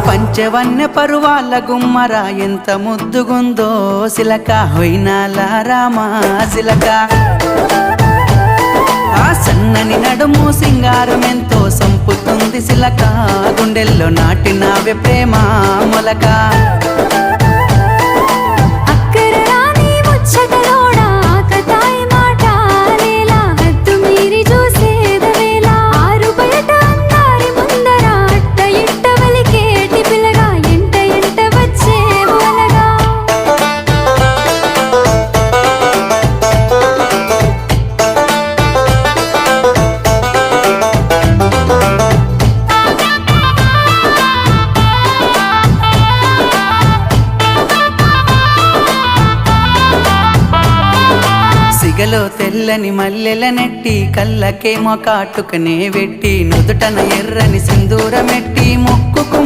పంచవన్య పరువాల గుమ్మర ఎంత ముద్దుగుందో సిలక హొయినాల రామా సిలక ఆ సన్నని నడుము సింగారం ఎంతో సంపుతుంది సిలక గుండెల్లో నాటినావే ప్రేమ మొలక సిగలో తెల్లని మల్లెల నెట్టి కళ్ళకేమో కాటుకనే వెట్టి నుదుటన ఎర్రని సింధూరమెట్టి మొక్కుకు